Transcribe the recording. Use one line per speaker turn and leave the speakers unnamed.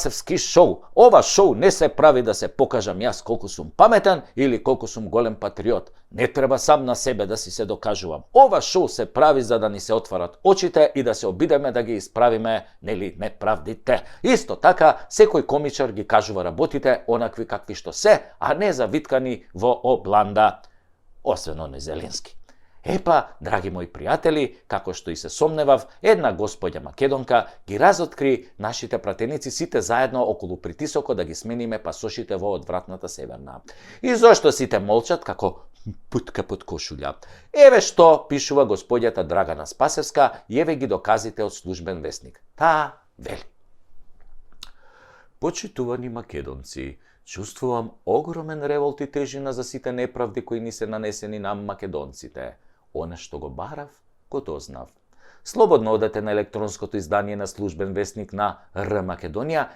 Спасевски шоу. Ова шоу не се прави да се покажам јас колку сум паметен или колку сум голем патриот. Не треба сам на себе да си се докажувам. Ова шоу се прави за да ни се отварат очите и да се обидеме да ги исправиме, нели, неправдите. Исто така, секој комичар ги кажува работите онакви какви што се, а не завиткани во обланда, освен оној Зелински. Епа, драги мои пријатели, како што и се сомневав, една господја македонка ги разоткри нашите пратеници сите заедно околу притисокот да ги смениме пасошите во одвратната Северна. И зошто сите молчат како путка под кошулја? Еве што пишува господјата Драгана Спасевска и еве ги доказите од службен весник. Таа вели: Почитувани македонци, чувствувам огромен револт и тежина за сите неправди кои ни се нанесени на македонците. Оне што го барав, го дознав. Слободно одете на електронското издание на службен вестник на Р Македонија